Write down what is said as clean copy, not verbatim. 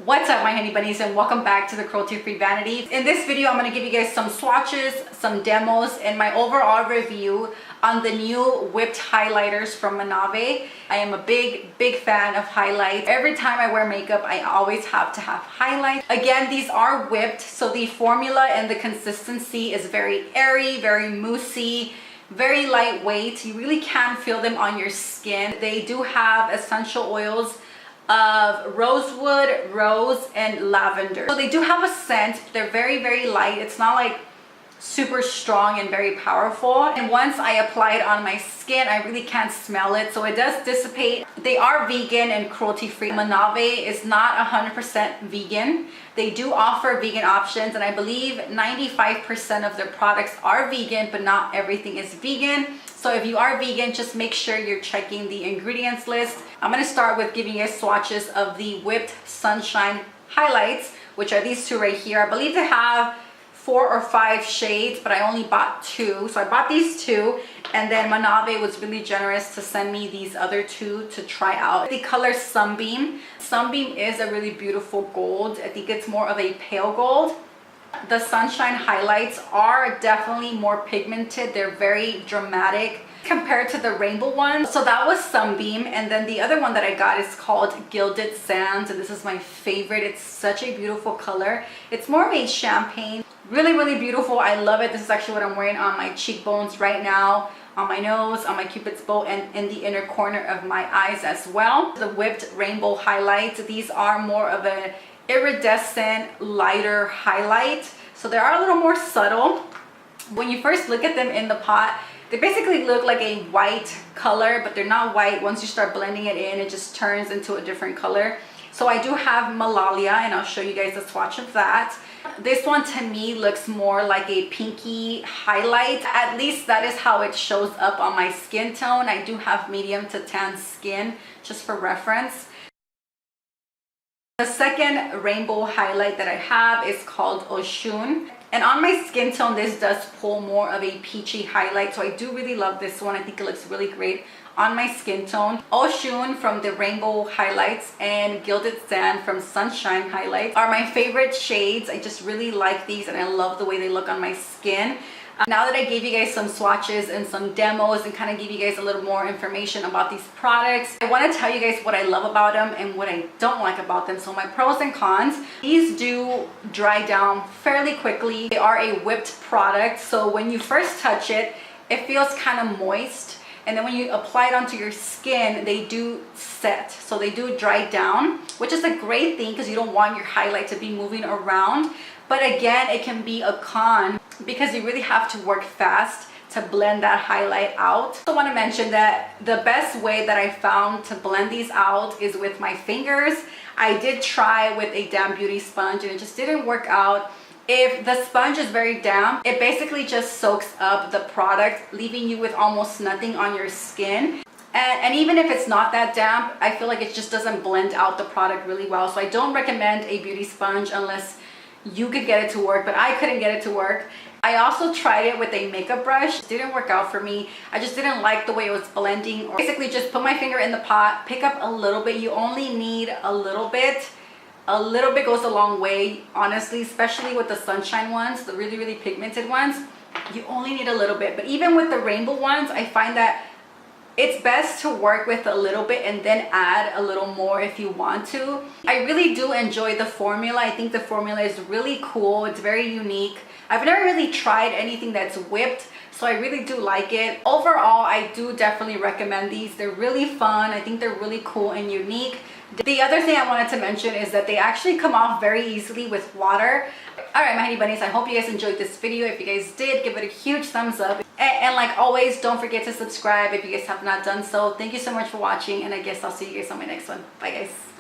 What's up, my honey bunnies, and welcome back to the Cruelty Free Vanity. In this video, I'm going to give you guys some swatches, some demos, and my overall review on the new whipped highlighters from Monave. I am a big fan of highlights. Every time I wear makeup, I always have to have highlights. Again, these are whipped, so the formula and the consistency is very airy, very moussey, very lightweight. You really can feel them on your skin. They do have essential oils of rosewood, rose, and lavender. So they do have a scent. They're very light. It's not like super strong and very powerful. And once I apply it on my skin, I really can't smell it, so it does dissipate. They are vegan and cruelty free. Monave is not 100% vegan. They do offer vegan options, and I believe 95% of their products are vegan, but not everything is vegan. So if you are vegan, just make sure you're checking the ingredients list. I'm going to start with giving you swatches of the Whipped Sunshine highlights, which are these two right here. I believe they have 4 or 5 shades, but I only bought 2. So I bought these 2, and then Monave was really generous to send me these other 2 to try out. The color Sunbeam. Sunbeam is a really beautiful gold. I think it's more of a pale gold. The Sunshine highlights are definitely more pigmented. They're very dramatic compared to the rainbow one. So that was Sunbeam, and then the other one that I got is called Gilded Sands, and this is my favorite. It's such a beautiful color. It's more of a champagne. Really beautiful. I love it. This is actually what I'm wearing on my cheekbones right now, on my nose, on my cupid's bow, and in the inner corner of my eyes as well. The whipped rainbow highlights, these are more of an iridescent lighter highlight, so they are a little more subtle. When you first look at them in the pot, they basically look like a white color, but they're not white. Once you start blending it in, it just turns into a different color. So I do have Malalia, and I'll show you guys a swatch of that. This one to me looks more like a pinky highlight. At least that is how it shows up on my skin tone. I do have medium to tan skin, just for reference. The second rainbow highlight that I have is called Oshun. And on my skin tone, this does pull more of a peachy highlight. So I do really love this one. I think it looks really great on my skin tone. Oshun from the rainbow highlights and Gilded Sand from Sunshine highlights are my favorite shades. I just really like these, and I love the way they look on my skin. Now that I gave you guys some swatches and some demos and kind of give you guys a little more information about these products, I want to tell you guys what I love about them and what I don't like about them. So my pros and cons. These do dry down fairly quickly. They are a whipped product, so when you first touch it, it feels kind of moist. And then when you apply it onto your skin, they do set. So they do dry down, which is a great thing because you don't want your highlight to be moving around. But again, it can be a con because you really have to work fast to blend that highlight out. I want to mention that the best way that I found to blend these out is with my fingers. I did try with a damp beauty sponge, and it just didn't work out. If the sponge is very damp, it basically just soaks up the product, leaving you with almost nothing on your skin. And even if it's not that damp, I feel like it just doesn't blend out the product really well. So I don't recommend a beauty sponge unless you could get it to work, but I couldn't get it to work. I also tried it with a makeup brush. It didn't work out for me. I just didn't like the way it was blending. Or basically just put my finger in the pot, pick up a little bit. You only need a little bit. A little bit goes a long way, honestly, especially with the Sunshine ones, the really pigmented ones. You only need a little bit. But even with the rainbow ones, I find that it's best to work with a little bit and then add a little more if you want to. I really do enjoy the formula. I think the formula is really cool. It's very unique. I've never really tried anything that's whipped, so I really do like it. Overall, I do definitely recommend these. They're really fun. I think they're really cool and unique. The other thing I wanted to mention is that they actually come off very easily with water. All right, my honey bunnies, I hope you guys enjoyed this video. If you guys did, give it a huge thumbs up. And like always, don't forget to subscribe if you guys have not done so. Thank you so much for watching, and I guess I'll see you guys on my next one. Bye, guys.